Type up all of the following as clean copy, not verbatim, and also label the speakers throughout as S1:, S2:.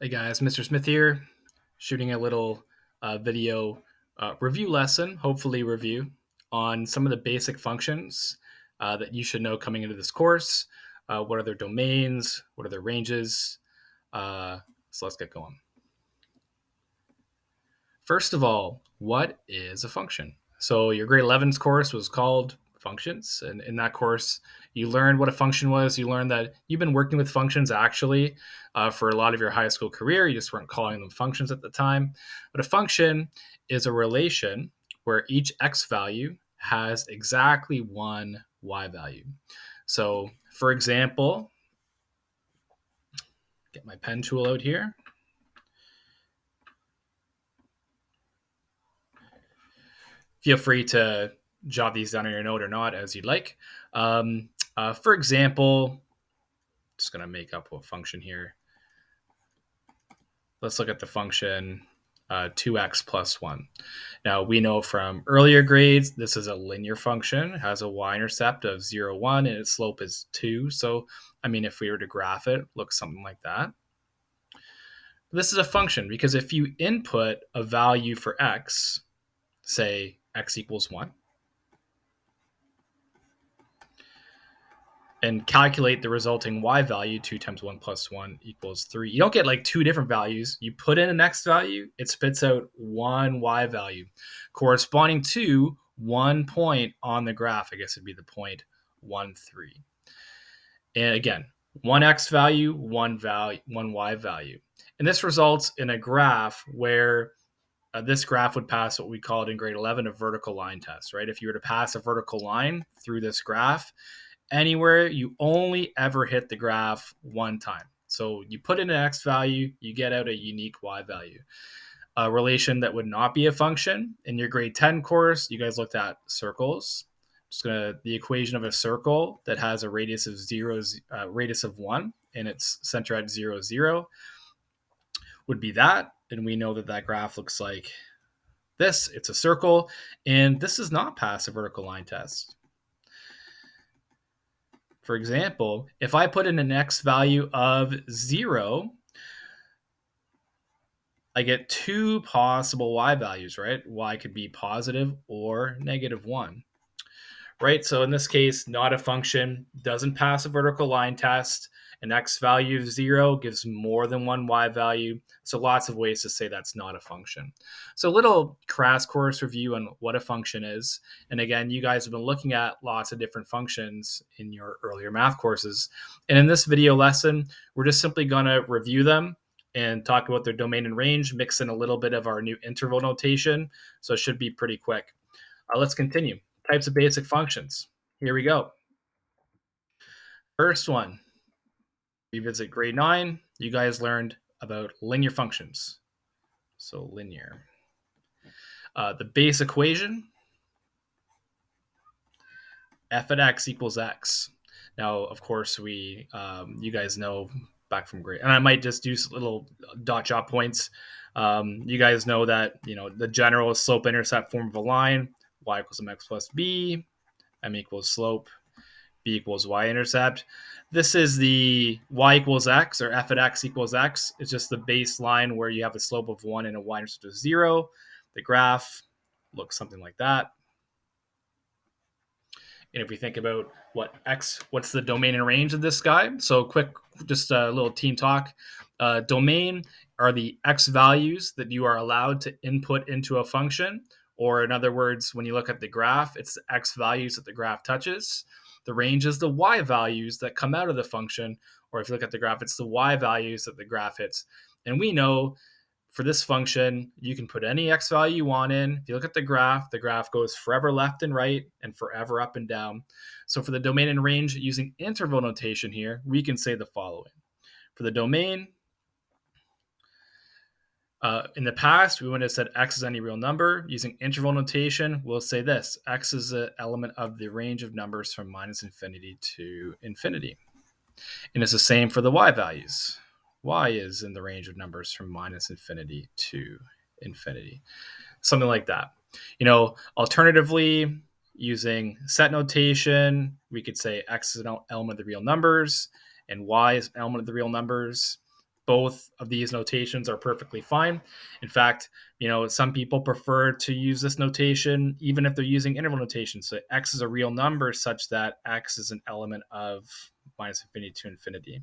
S1: Hey guys, Mr. Smith here, shooting a little video review lesson, hopefully review, on some of the basic functions that you should know coming into this course. What are their domains? What are their ranges? So let's get going. First of all, what is a function? So your grade 11's course was called functions, and in that course you learned what a function was. You learned that you've been working with functions actually for a lot of your high school career. You just weren't calling them functions at the time. But a function is a relation where each x value has exactly one y value. So for example, get my pen tool out here. Feel free to jot these down in your note or not, as you'd like. For example, just going to make up a function here. Let's look at the function 2x plus 1. Now, we know from earlier grades, this is a linear function. It has a y-intercept of 0, 1, and its slope is 2. So, I mean, if we were to graph it, it looks something like that. This is a function because if you input a value for x, say x equals 1, and calculate the resulting y value, 2 times 1 plus 1 equals 3. You don't get like two different values. You put in an x value, it spits out one y value corresponding to 1 point on the graph. I guess it'd be the point 1, 3. And again, one x value, one y value. And this results in a graph where this graph would pass what we called in grade 11 a vertical line test, right? If you were to pass a vertical line through this graph, anywhere, you only ever hit the graph one time. So you put in an x value, you get out a unique y value. A relation that would not be a function in your grade 10 course, you guys looked at circles. The equation of a circle that has a radius of radius of 1 and its center at 0, 0 would be that. And we know that that graph looks like this. It's a circle, and this does not pass a vertical line test. For example, if I put in an x value of 0, I get two possible y values, right? Y could be positive or negative 1, right? So in this case, not a function, doesn't pass a vertical line test. An x value of 0 gives more than one y value. So lots of ways to say that's not a function. So a little crash course review on what a function is. And again, you guys have been looking at lots of different functions in your earlier math courses. And in this video lesson, we're just simply going to review them and talk about their domain and range, mix in a little bit of our new interval notation. So it should be pretty quick. Let's continue. Types of basic functions. Here we go. First one, revisit grade 9. You guys learned about linear functions. So linear. The base equation, f at x equals x. Now, of course, you guys know back from grade, and I might just do little dot points. You guys know that the general slope-intercept form of a line, y equals mx plus b, m equals slope, b equals y-intercept. This is the y equals x, or f at x equals x. It's just the baseline where you have a slope of 1 and a y-intercept of 0. The graph looks something like that. And if we think about what's the domain and range of this guy? So quick, just a little team talk. Domain are the x values that you are allowed to input into a function. Or in other words, when you look at the graph, it's the x values that the graph touches. The range is the y values that come out of the function. Or if you look at the graph, it's the y values that the graph hits. And we know for this function, you can put any x value you want in. If you look at the graph goes forever left and right and forever up and down. So for the domain and range, using interval notation here, we can say the following. For the domain, in the past, we would have said x is any real number. Using interval notation, we'll say this. X is an element of the range of numbers from minus infinity to infinity. And it's the same for the y values. Y is in the range of numbers from minus infinity to infinity. Something like that. Alternatively, using set notation, we could say x is an element of the real numbers and y is an element of the real numbers. both of these notations are perfectly fine. In fact, some people prefer to use this notation even if they're using interval notation. So x is a real number such that x is an element of minus infinity to infinity.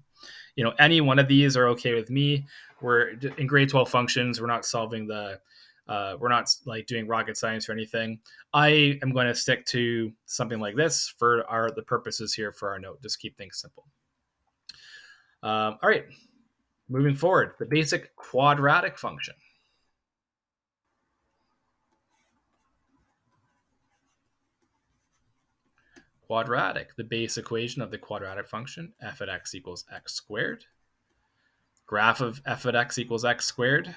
S1: Any one of these are okay with me. We're in grade 12 functions. We're not solving we're not like doing rocket science or anything. I am going to stick to something like this for the purposes here for our note. Just keep things simple. All right. Moving forward, the basic quadratic function. Quadratic, the base equation of the quadratic function, f at x equals x squared. Graph of f at x equals x squared.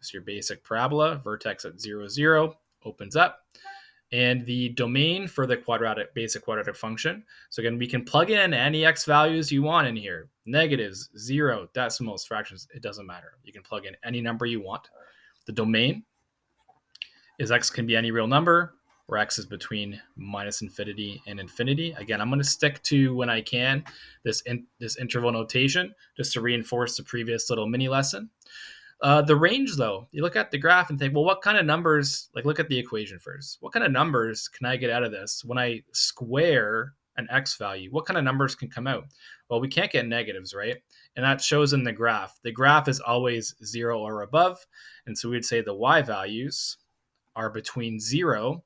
S1: Just your basic parabola, vertex at 0, 0, opens up. And the domain for the basic quadratic function. So again, we can plug in any x values you want in here. Negatives, 0, decimals, fractions, it doesn't matter. You can plug in any number you want. The domain is x can be any real number, where x is between minus infinity and infinity. Again, I'm going to stick to, when I can, this interval notation just to reinforce the previous little mini lesson. The range, though, you look at the graph and think, well, what kind of numbers, look at the equation first. What kind of numbers can I get out of this? When I square an x value, what kind of numbers can come out? Well, we can't get negatives, right? And that shows in the graph. The graph is always 0 or above. And so we'd say the y values are between 0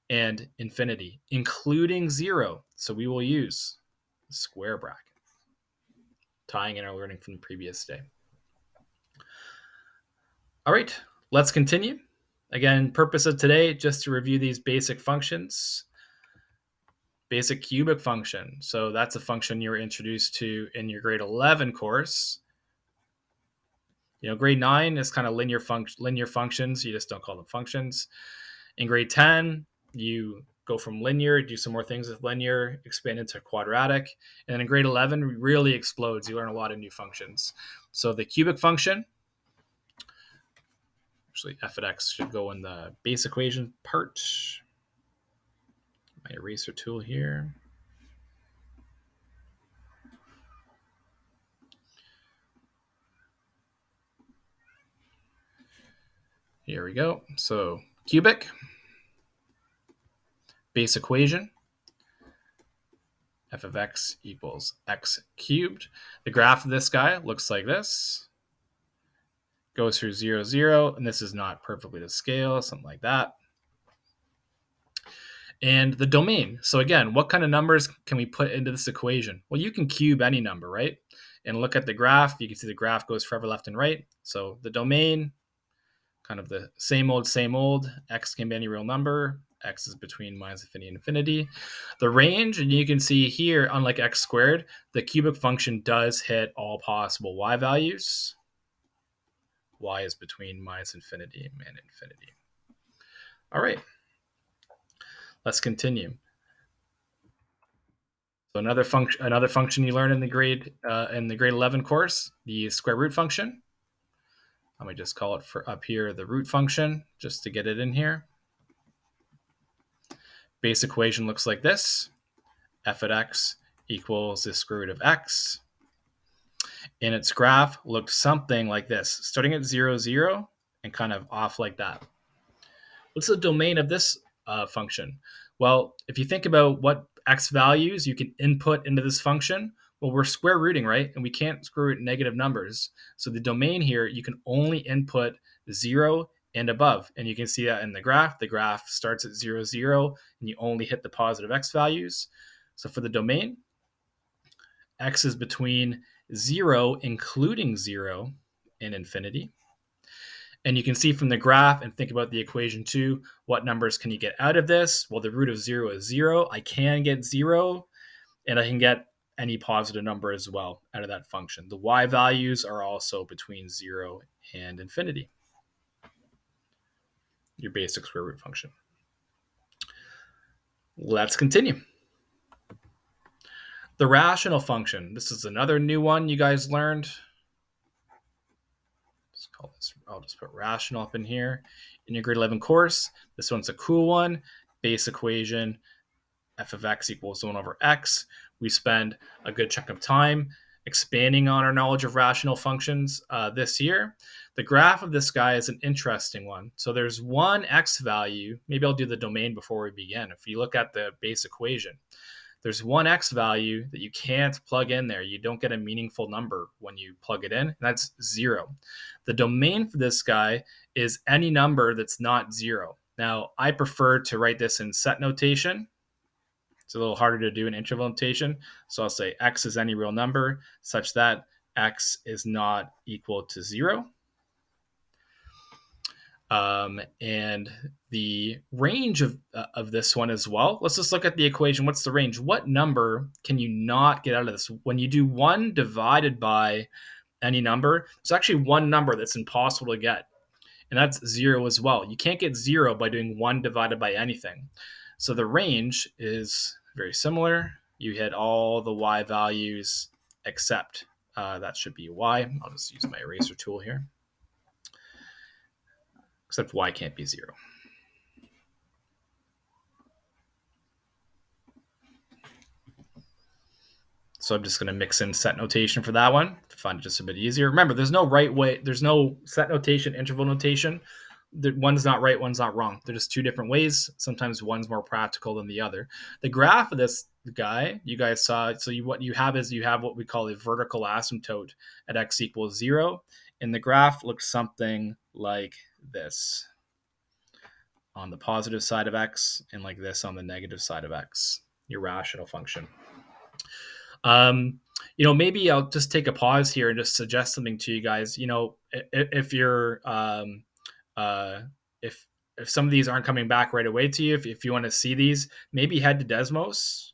S1: and infinity, including 0. So we will use the square bracket, tying in our learning from the previous day. All right, let's continue. Again, purpose of today, just to review these basic functions. Basic cubic function. So that's a function you were introduced to in your grade 11 course. Grade 9 is kind of linear functions. You just don't call them functions. In grade 10, you go from linear, do some more things with linear, expand into quadratic. And then in grade 11, it really explodes. You learn a lot of new functions. So the cubic function, actually f at x should go in the base equation part. My eraser tool here. Here we go. So cubic, base equation, f of x equals x cubed. The graph of this guy looks like this. Goes through 0, 0, and this is not perfectly to scale, something like that. And the domain. So again, what kind of numbers can we put into this equation? Well, you can cube any number, right? And look at the graph. You can see the graph goes forever left and right. So the domain, kind of the same old, x can be any real number. X is between minus infinity and infinity. The range, and you can see here, unlike x squared, the cubic function does hit all possible y values. Y is between minus infinity and infinity. All right. Let's continue. So another function you learn in the grade 11 course, the square root function. Let me just call it for up here the root function, just to get it in here. Base equation looks like this. F at x equals the square root of x. And its graph looks something like this, starting at 0, 0, and kind of off like that. What's the domain of this function? Well, if you think about what x values you can input into this function, well, we're square rooting, right? And we can't square root negative numbers. So the domain here, you can only input 0 and above. And you can see that in the graph. The graph starts at 0, 0, and you only hit the positive x values. So for the domain, x is between 0, including 0, and infinity. And you can see from the graph and think about the equation too, what numbers can you get out of this? Well, the root of 0 is 0. I can get 0, and I can get any positive number as well out of that function. The y values are also between 0 and infinity. Your basic square root function. Let's continue. The rational function. This is another new one you guys learned. I'll just put rational up in here. In your grade 11 course, this one's a cool one. Base equation, f of x equals 1 over x. We spend a good chunk of time expanding on our knowledge of rational functions this year, the graph of this guy is an interesting one. So there's one x value. Maybe I'll do the domain before we begin. If you look at the base equation, there's one x value that you can't plug in there. You don't get a meaningful number when you plug it in, and that's 0. The domain for this guy is any number that's not 0. Now, I prefer to write this in set notation. It's a little harder to do in interval notation. So I'll say x is any real number such that x is not equal to 0. And the range of this one as well. Let's just look at the equation. What's the range? What number can you not get out of this? When you do 1 divided by any number, there's actually one number that's impossible to get, and that's 0 as well. You can't get 0 by doing 1 divided by anything. So the range is very similar. You hit all the y values except that should be y. I'll just use my eraser tool here. Except y can't be 0. So I'm just going to mix in set notation for that one to find it just a bit easier. Remember, there's no right way. There's no set notation, interval notation. One's not right, one's not wrong. They're just two different ways. Sometimes one's more practical than the other. The graph of this guy, you guys saw, so what you have is you have what we call a vertical asymptote at x equals 0. And the graph looks something like this on the positive side of x and like this on the negative side of x, your rational function. Maybe I'll just take a pause here and just suggest something to you guys. If you're if some of these aren't coming back right away to you, if you want to see these, maybe head to Desmos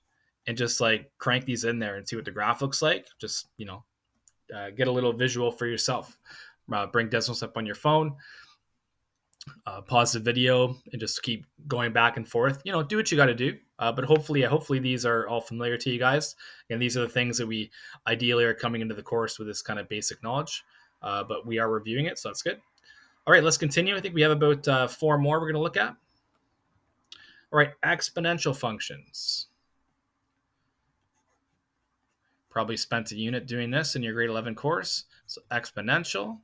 S1: and just like crank these in there and see what the graph looks like. Just get a little visual for yourself. Bring Desmos up on your phone. Pause the video and just keep going back and forth. Do what you got to do. But hopefully these are all familiar to you guys. And these are the things that we ideally are coming into the course with this kind of basic knowledge. But we are reviewing it, so that's good. All right, let's continue. I think we have about 4 more we're going to look at. All right, exponential functions. Probably spent a unit doing this in your grade 11 course. So exponential,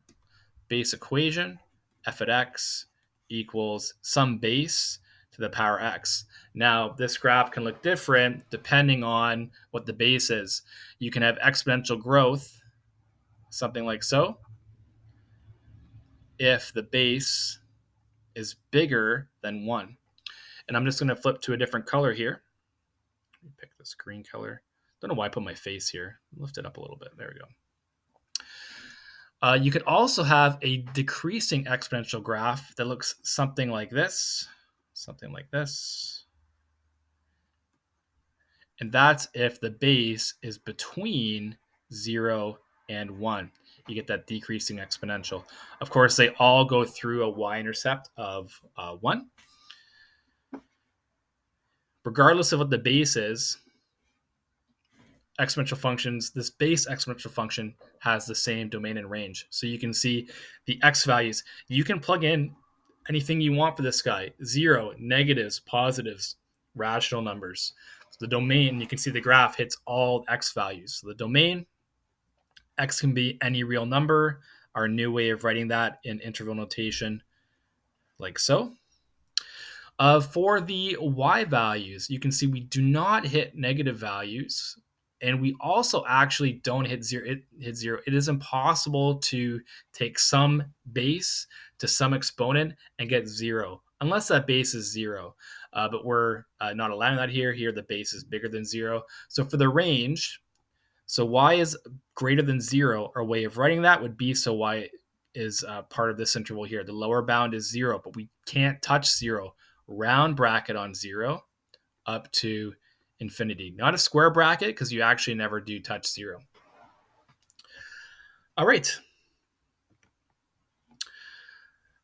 S1: base equation, f at x equals some base to the power x. Now, this graph can look different depending on what the base is. You can have exponential growth, something like so, if the base is bigger than 1. And I'm just going to flip to a different color here. Let me pick this green color. Don't know why I put my face here. Lift it up a little bit. There we go. You could also have a decreasing exponential graph that looks something like this. And that's if the base is between 0 and 1. You get that decreasing exponential. Of course, they all go through a y-intercept of 1. Regardless of what the base is, exponential functions, this base exponential function has the same domain and range. So you can see the x values. You can plug in anything you want for this guy: 0, negatives, positives, rational numbers. So the domain, you can see the graph hits all x values. So the domain, x can be any real number. Our new way of writing that in interval notation, like so. For the y values, you can see we do not hit negative values, and we also actually don't hit 0. It is impossible to take some base to some exponent and get 0, unless that base is 0. But we're not allowing that here. Here, the base is bigger than 0. So for the range, so y is greater than 0. Our way of writing that would be so y is part of this interval here. The lower bound is 0, but we can't touch 0. Round bracket on 0 up to infinity. Not a square bracket, because you actually never do touch 0. All right.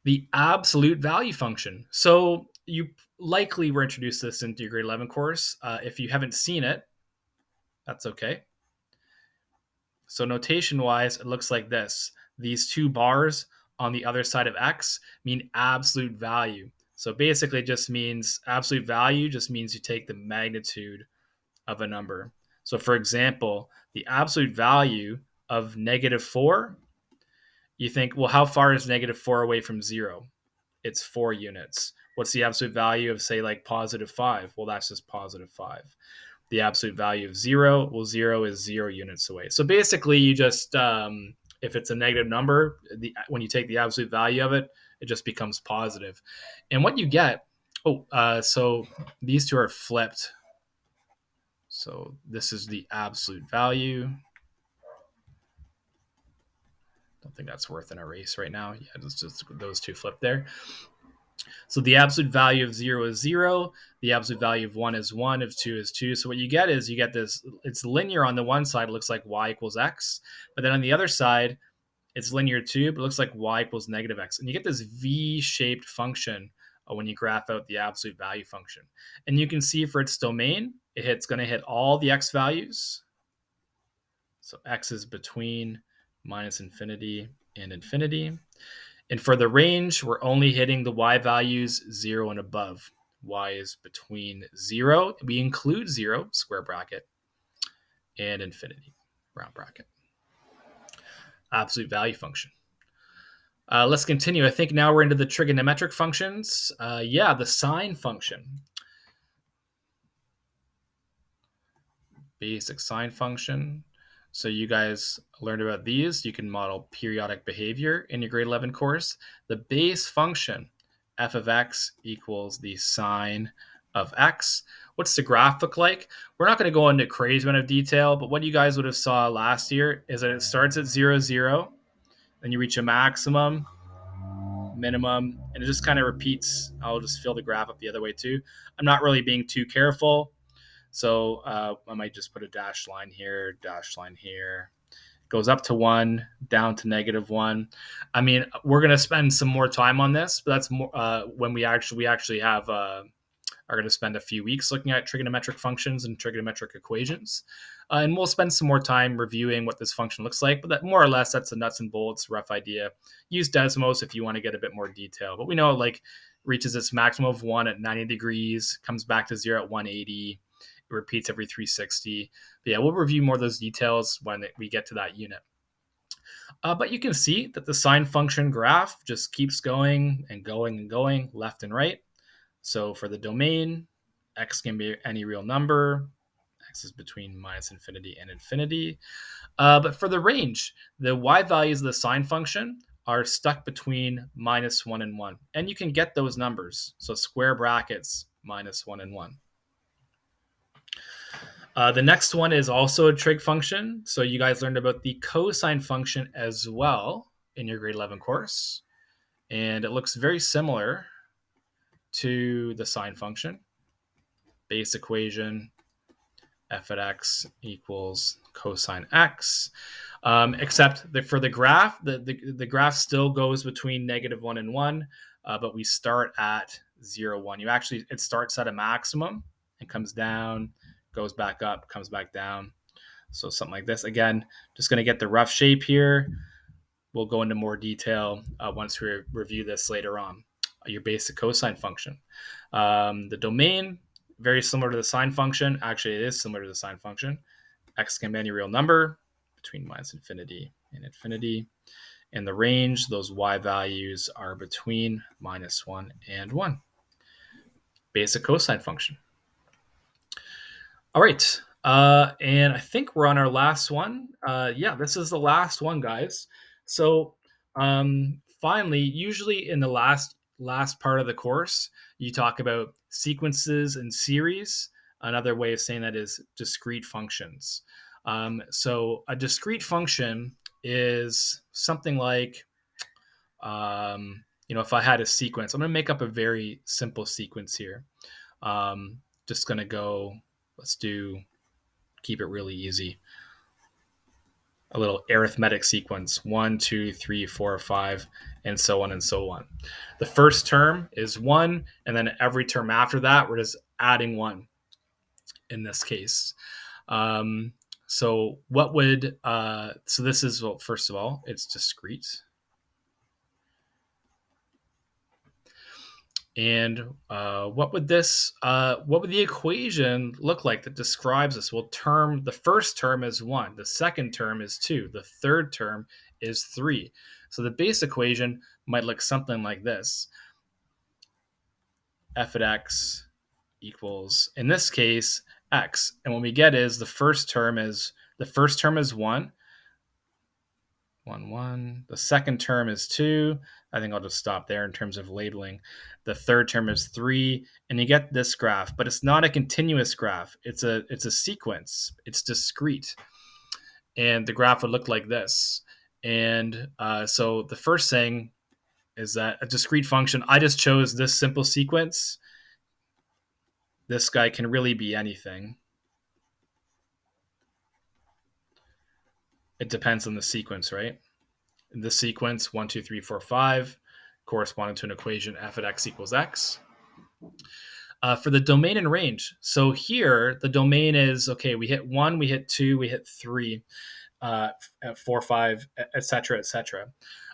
S1: The absolute value function. So you likely were introduced to this into your grade 11 course. If you haven't seen it, that's okay. So notation-wise, it looks like this. These 2 bars on the other side of x mean absolute value. So basically it just means absolute value just means you take the magnitude of a number. So for example, the absolute value of -4, you think, well, how far is -4 away from 0? It's 4 units. What's the absolute value of, say, like +5? Well, that's just +5. The absolute value of 0, well, 0 is 0 units away. So basically, you just, if it's a negative number, when you take the absolute value of it, it just becomes positive. And what you get, so these two are flipped. So this is the absolute value. Don't think that's worth an erase right now. Yeah, it's just those two flipped there. So the absolute value of 0 is 0. The absolute value of 1 is 1. Of 2 is 2. So what you get is you get this, it's linear on the one side. It looks like y equals x. But then on the other side, it's linear too, but it looks like y equals -x. And you get this V-shaped function when you graph out the absolute value function. And you can see for its domain, it's going to hit all the x values. So x is between -infinity and infinity. And for the range, we're only hitting the y values 0 and above. Y is between 0, we include 0, square bracket, and infinity, round bracket. Absolute value function. Let's continue. I think now we're into the trigonometric functions. The sine function. Basic sine function. So you guys learned about these. You can model periodic behavior in your grade 11 course. The base function, f of x equals the sine of x. What's the graph look like? We're not going to go into crazy amount of detail, but what you guys would have saw last year is that it starts at 0, 0, then you reach a maximum, minimum, and it just kind of repeats. I'll just fill the graph up the other way too. I'm not really being too careful. So I might just put a dashed line here, goes up to 1, down to -1. I mean, we're going to spend some more time on this, but that's more when we actually have are going to spend a few weeks looking at trigonometric functions and trigonometric equations. And we'll spend some more time reviewing what this function looks like, but that more or less, that's the nuts and bolts, rough idea. Use Desmos if you want to get a bit more detail. But we know it reaches its maximum of 1 at 90 degrees, comes back to 0 at 180. It repeats every 360. But yeah, we'll review more of those details when we get to that unit. But you can see that the sine function graph just keeps going and going and going left and right. So for the domain, x can be any real number. X is between -infinity and infinity. But for the range, the y values of the sine function are stuck between -1 and 1. And you can get those numbers. So square brackets, -1 and 1. The next one is also a trig function. So you guys learned about the cosine function as well in your grade 11 course. And it looks very similar to the sine function. Base equation, f at x equals cosine x. Except that for the graph, the graph still goes between -1 and 1, but we start at 0, 1. It starts at a maximum and comes down, goes back up, comes back down. So something like this. Again, just going to get the rough shape here. We'll go into more detail once we review this later on. Your basic cosine function. The domain, very similar to the sine function. Actually, it is similar to the sine function. X can be any real number between -infinity and infinity. And the range, those y values are between -1 and 1. Basic cosine function. All right. And I think we're on our last one. This is the last one, guys. So finally, usually in the last part of the course, you talk about sequences and series. Another way of saying that is discrete functions. So a discrete function is something like, if I had a sequence, I'm going to make up a very simple sequence here. Just going to go, keep it really easy. A little arithmetic sequence, 1, 2, 3, 4, 5, and so on and so on. The first term is 1, and then every term after that, we're just adding 1 in this case. So this is, well, first of all, it's discrete. And what would the equation look like that describes this? Well, the first term is 1, the second term is 2, the third term is 3. So the base equation might look something like this. F at x equals, in this case, x. And what we get is the first term is 1, 1, 1. The second term is 2. I think I'll just stop there in terms of labeling. The third term is 3, and you get this graph, but it's not a continuous graph. It's a sequence. It's discrete, and the graph would look like this. And so the first thing is that a discrete function, I just chose this simple sequence. This guy can really be anything. It depends on the sequence, right? In this sequence, 1, 2, 3, 4, 5, corresponding to an equation f at x equals x. For the domain and range, so here the domain is, okay, we hit 1, we hit 2, we hit 3, 4, 5, etc., etc.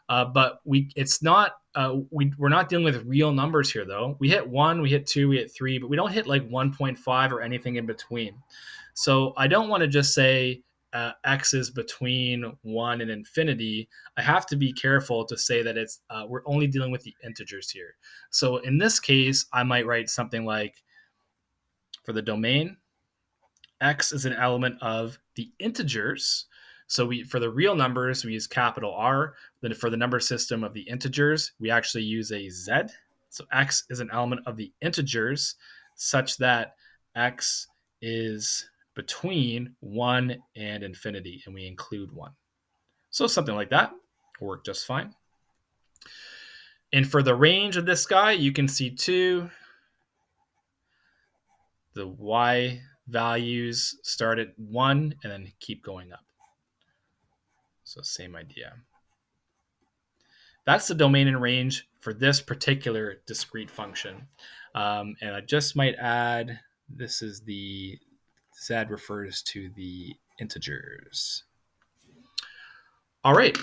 S1: But it's not we're not dealing with real numbers here, though. We hit 1, we hit 2, we hit 3, but we don't hit like 1.5 or anything in between. So I don't want to just say x is between 1 and infinity. I have to be careful to say that it's we're only dealing with the integers here. So in this case, I might write something like, for the domain, x is an element of the integers. So for the real numbers, we use capital R. Then for the number system of the integers, we actually use a Z. So x is an element of the integers such that x is between 1 and infinity, and we include 1. So something like that will work just fine. And for the range of this guy, you can see too, the y values start at 1 and then keep going up. So same idea. That's the domain and range for this particular discrete function. And I just might add, this is the Z refers to the integers. All right.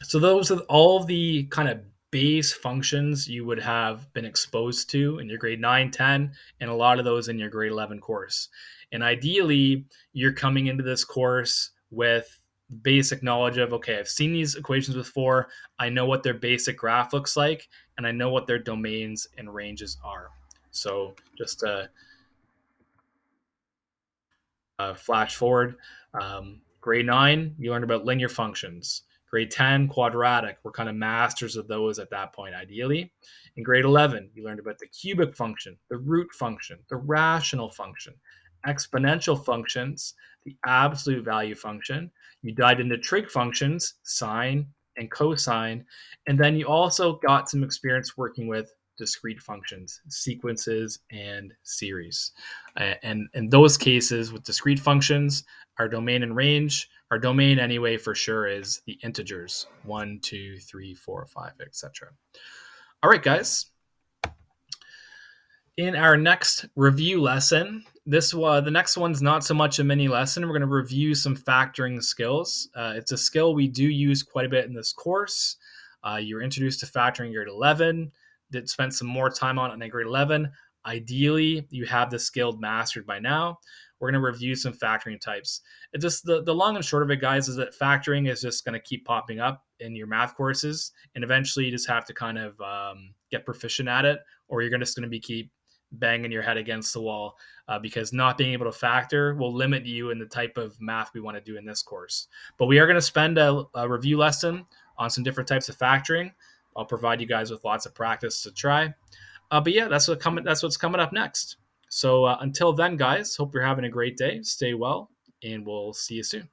S1: So those are all of the kind of base functions you would have been exposed to in your grade 9, 10, and a lot of those in your grade 11 course. And ideally, you're coming into this course with basic knowledge of, okay, I've seen these equations before, I know what their basic graph looks like, and I know what their domains and ranges are. So just flash forward. Grade 9, you learned about linear functions. Grade 10, quadratic. We're kind of masters of those at that point, ideally. In grade 11, you learned about the cubic function, the root function, the rational function, exponential functions, the absolute value function. You dived into trig functions, sine and cosine. And then you also got some experience working with discrete functions, sequences, and series. And in those cases with discrete functions, our domain and range, our domain anyway for sure is the integers, 1, 2, 3, 4, 5, etc. All right, guys. In our next review lesson, the next one's not so much a mini lesson. We're going to review some factoring skills. It's a skill we do use quite a bit in this course. You're introduced to factoring in grade 11. Did spend some more time on it in grade 11. Ideally, you have the skill mastered by now. We're going to review some factoring types. It just the long and short of it, guys, is that factoring is just going to keep popping up in your math courses, and eventually you just have to kind of get proficient at it, or you're just going to be keep banging your head against the wall because not being able to factor will limit you in the type of math we want to do in this course. But we are going to spend a review lesson on some different types of factoring. I'll provide you guys with lots of practice to try. But yeah, that's what's coming up next. So until then, guys, hope you're having a great day. Stay well, and we'll see you soon.